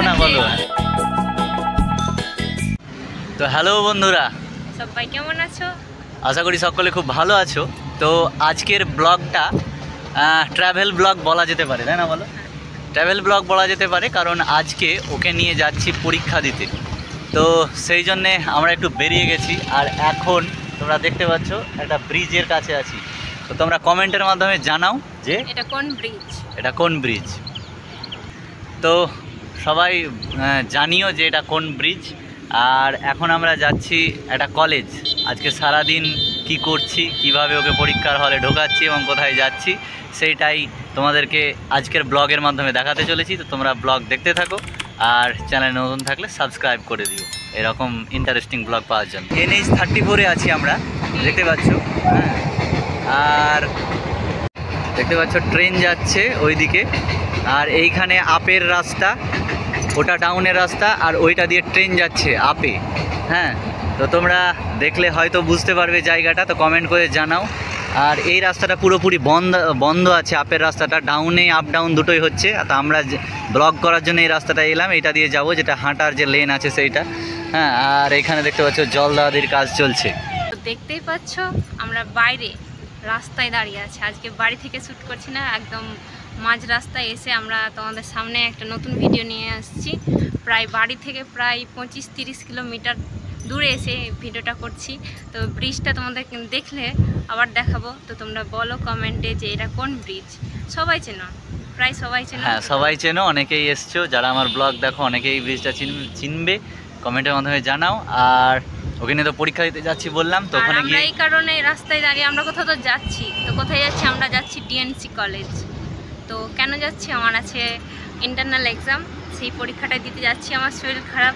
না বলো। তো হ্যালো বন্ধুরা, সবাই কেমন আছো? আশা করি সকলে খুব ভালো আছো। তো আজকের ব্লগটা ট্রাভেল ব্লগ বলা যেতে পারে, তাই না বলো? ট্রাভেল ব্লগ বলা যেতে পারে, কারণ আজকে ওকে নিয়ে যাচ্ছি পরীক্ষা দিতে। তো সেই জন্যে আমরা একটু বেরিয়ে গেছি। আর এখন তোমরা দেখতে পাচ্ছ একটা ব্রিজের কাছে আছি। তো তোমরা কমেন্টের মাধ্যমে জানাও যে এটা কোন ব্রিজ। এটা কোন ব্রিজ। তো সবাই জানিও যে এটা কোন ব্রিজ। আর এখন আমরা যাচ্ছি একটা কলেজ। আজকে সারাদিন কি করছি, কিভাবে ওকে পরীক্ষার হলে ঢোকাচ্ছি এবং কোথায় যাচ্ছি, সেইটাই তোমাদেরকে আজকের ব্লগের মাধ্যমে দেখাতে চলেছি। তো তোমরা ব্লগ দেখতে থাকো, আর চ্যানেল নতুন থাকলে সাবস্ক্রাইব করে দিও এরকম ইন্টারেস্টিং ব্লগ পাওয়ার জন্য। NH 34-এ আছি আমরা, দেখতে পাচ্ছ। হ্যাঁ, আর দেখতে পাচ্ছ ট্রেন যাচ্ছে ওইদিকে। আর এইখানে আপের রাস্তা, ওটা ডাউনের রাস্তা, আর ওইটা দিয়ে ট্রেন যাচ্ছে আপে। হ্যাঁ, তো তোমরা দেখলে হয়তো বুঝতে পারবে জায়গাটা, তো কমেন্ট করে জানাও। আর এই রাস্তাটা পুরোপুরি বন্ধ আছে, আপের রাস্তাটা। ডাউনে আপ ডাউন দুটোই হচ্ছে। তো আমরা ব্লগ করার জন্য এই রাস্তাটা এলাম, এইটা দিয়ে যাব, যেটা হাঁটার যে লেন আছে সেইটা। হ্যাঁ, আর এখানে দেখতে পাচ্ছ জলদাদির কাজ চলছে। দেখতেই পাচ্ছ আমরা বাইরে রাস্তায় দাঁড়িয়ে আছি। আজকে বাড়ি থেকে শ্যুট করছি না, একদম মাঝ রাস্তায় এসে আমরা তোমাদের সামনে একটা নতুন ভিডিও নিয়ে আসছি। প্রায় বাড়ি থেকে প্রায় 25-30 কিলোমিটার দূরে এসে ভিডিওটা করছি। তো ব্রিজটা তোমাদের দেখলে আবার দেখাবো। তো তোমরা বলো কমেন্টে যে এটা কোন ব্রিজ। সবাই চেনো, প্রায় সবাই চেনো। হ্যাঁ, সবাই চেনো, অনেকেই এসছো যারা আমার ব্লগ দেখো, অনেকেই ব্রিজটা চিনবে। কমেন্টের মাধ্যমে জানাও। আর ওখানে তো পরীক্ষা দিতে যাচ্ছি বললাম, তো ওখানে গিয়ে এই কারণে রাস্তায় দাঁড়িয়ে আমরা কোথাও তো যাচ্ছি। তো কোথায় যাচ্ছি? আমরা যাচ্ছি DNC কলেজ। তো কেন যাচ্ছি? আমার আছে ইন্টারনাল এক্সাম, সেই পরীক্ষাটা দিতে যাচ্ছি। আমার শরীর খারাপ,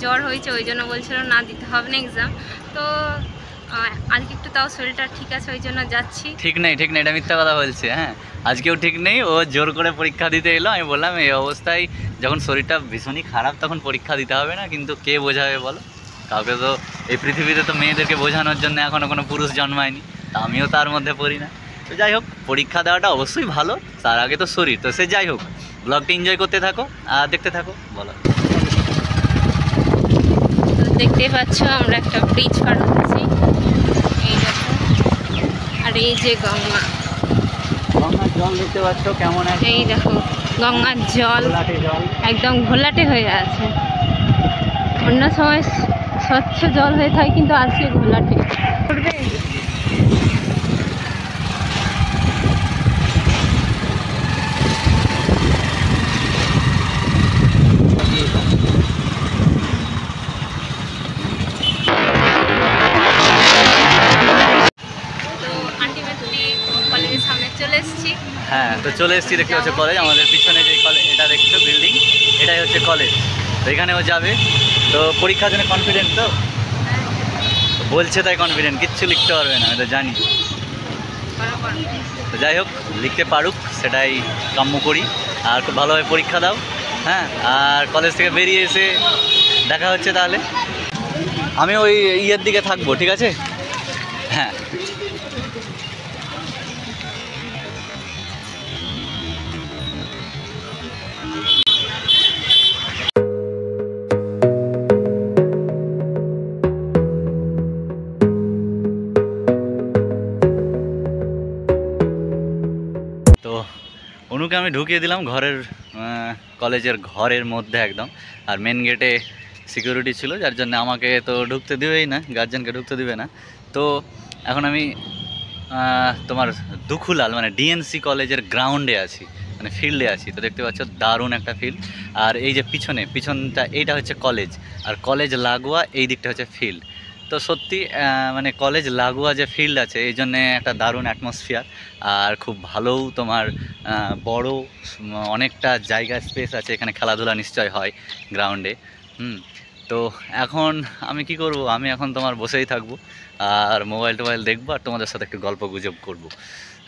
জ্বর হয়েছে, ওই জন্য বলছিল না দিতে হবে না এক্সাম। তো আজকে একটু তাও শরীরটা ঠিক আছে, ওই জন্য যাচ্ছি। ঠিক নেই, এটা মিথ্যা কথা বলছে। হ্যাঁ, আজকেও ঠিক নেই, ও জোর করে পরীক্ষা দিতে এলো। আমি বললাম এই অবস্থায় যখন শরীরটা ভীষণই খারাপ তখন পরীক্ষা দিতে হবে না, কিন্তু কে বোঝাবে বলো? কাউকে তো এই পৃথিবীতে তো মেয়েদেরকে বোঝানোর জন্য এখনও কোনো পুরুষ জন্মায়নি, তা আমিও তার মধ্যে পড়ি না। তো যাই হোক, পরীক্ষা দেওয়াটা অবশ্যই ভালো, তার আগে তো শরীর। তো সে যাই হোক, ব্লগটা এনজয় করতে থাকো আর দেখতে থাকো। বলো। দেখতেই পাচ্ছ আমরা একটা ব্রিজ পার হচ্ছি, এই দেখো। আর এই যে গঙ্গার জল দেখতে পাচ্ছ কেমন, এই দেখো গঙ্গার জল একদম ঘোলাটে হয়ে আছে। অন্য সময় স্বচ্ছ জল হয়ে থাকে, কিন্তু আজকে ঘোলাটে। কলেজের সামনে চলে এসেছি। হ্যাঁ, তো চলে এসেছি, দেখতে পাচ্ছ কলেজ। আমাদের পিছনে যে কলেজ এটা দেখছো বিল্ডিং, এটাই হচ্ছে কলেজ। তো এখানেও যাবে। তো পরীক্ষার জন্য কনফিডেন্ট তো? বলছে তাই কনফিডেন্ট, কিচ্ছু লিখতে পারবে না, আমি তো জানি। তো যাই হোক, লিখতে পারুক সেটাই কাম্য করি। আর খুব ভালোভাবে পরীক্ষা দাও। হ্যাঁ, আর কলেজ থেকে বেরিয়ে এসে দেখা হচ্ছে তাহলে। আমি ওই ইয়ের দিকে থাকবো, ঠিক আছে? হ্যাঁ, তো অনুকে আমি ঢুকিয়ে দিলাম ঘরের, কলেজের ঘরের মধ্যে একদম। আর মেন গেটে সিকিউরিটি ছিল, যার জন্য আমাকে তো ঢুকতে দিবেই না, গার্জেনকে ঢুকতে দিবে না। তো এখন আমি তোমার দুখুলাল মানে DNC কলেজের গ্রাউন্ডে আছি, মানে ফিল্ডে আছি। তো দেখতে পাচ্ছ দারুণ একটা ফিল্ড। আর এই যে পিছনটা, এইটা হচ্ছে কলেজ, আর কলেজ লাগোয়া এই দিকটা হচ্ছে ফিল্ড। তো সত্যি মানে কলেজ লাগোয়া যে ফিল্ড আছে, এই জন্যে একটা দারুণ অ্যাটমসফিয়ার। আর খুব ভালোও তোমার বড় অনেকটা জায়গা স্পেস আছে, এখানে খেলাধুলা নিশ্চয় হয় গ্রাউন্ডে। তো এখন আমি কি করব? আমি এখন তোমার বসেই থাকবো আর মোবাইল টোবাইল দেখবো, আর তোমাদের সাথে একটু গল্প গুজব করবো।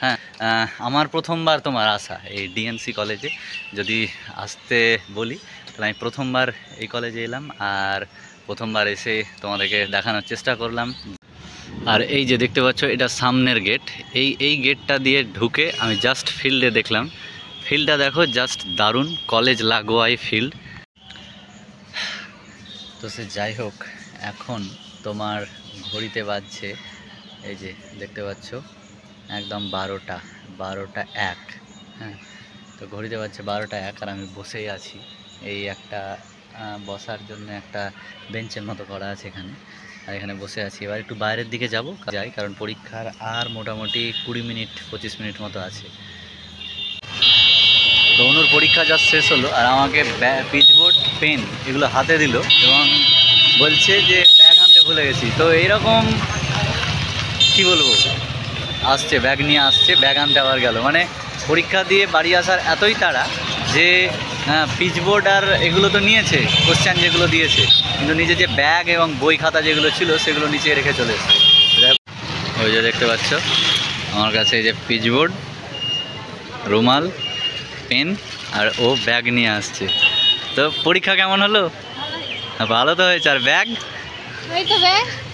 হ্যাঁ, আমার প্রথমবার তোমার আসা এই DNC কলেজে। যদি আসতে বলি তাহলে আমি প্রথমবার এই কলেজে এলাম, আর প্রথমবার এসে তোমাদেরকে দেখানোর চেষ্টা করলাম। আর এই যে দেখতে পাচ্ছ এটা সামনের গেট, এই গেটটা দিয়ে ঢুকে আমি জাস্ট ফিল্ডে দেখলাম। ফিল্ডটা দেখো, জাস্ট দারুণ, কলেজ লাগোয়াই ফিল্ড। তো সে যাই হোক, এখন তোমার ঘড়িতে বাজছে, এই যে দেখতে পাচ্ছ একদম 12টা 1। হ্যাঁ, তো ঘড়িতে বাজছে 12টা 1 আর আমি বসেই আছি। এই একটা বসার জন্য একটা বেঞ্চের মতো করা আছে এখানে, আর এখানে বসে আছি। এবার একটু বাইরের দিকে যাই, কারণ পরীক্ষার আর মোটামুটি 20 মিনিট 25 মিনিট মতো আছে। তো অনুর পরীক্ষা জাস্ট শেষ হলো, আর আমাকে পিচবোর্ড, পেন এগুলো হাতে দিল এবং বলছে যে ব্যাগ আনতে ভুলে গেছি। তো এইরকম কি বলবো, আসছে ব্যাগ নিয়ে আসছে, ব্যাগ আনতে আবার গেল। মানে পরীক্ষা দিয়ে বাড়ি আসার এতই তাড়া যে পিচবোর্ড আর এগুলো তো নিয়েছে, কোশ্চেন যেগুলো দিয়েছে, কিন্তু নিজে যে ব্যাগ এবং বই খাতা যেগুলো ছিল সেগুলো নিচে রেখে চলে এসেছে। ওই যে দেখতে পাচ্ছ আমার কাছে এই যে পিচবোর্ড, রুমাল, পেন, আর ও ব্যাগ নিয়ে আসছে। তো পরীক্ষা কেমন হলো? ভালো তো হয়েছে। আর ব্যাগ?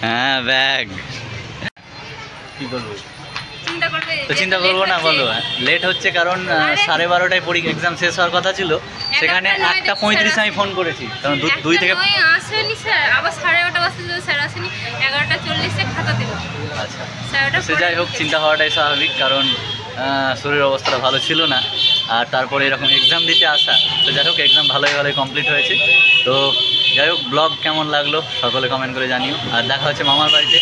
হ্যাঁ ব্যাগ। কি বলবো, তো চিন্তা করবো না বলো? লেট হচ্ছে কারণ 12:30টায় পরীক্ষা এক্সাম শেষ হওয়ার কথা ছিল, সেখানে 1:35 আমি ফোন করেছি, কারণ 2 থেকে আসেনি স্যার, আবার 11:30 বাজতে স্যার আসেনি, 11:40 খাতা দিল। আচ্ছা, সে যাই হোক, চিন্তা হওয়াটাই স্বাভাবিক, কারণ শরীরের অবস্থাটা ভালো ছিল না, আর তারপরে এরকম এক্সাম দিতে আসা। তো যাই হোক, এক্সাম ভালোই কমপ্লিট হয়েছে। তো যাই হোক, ব্লগ কেমন লাগলো সকলে কমেন্ট করে জানিও, আর দেখা হচ্ছে মামার বাড়িতে।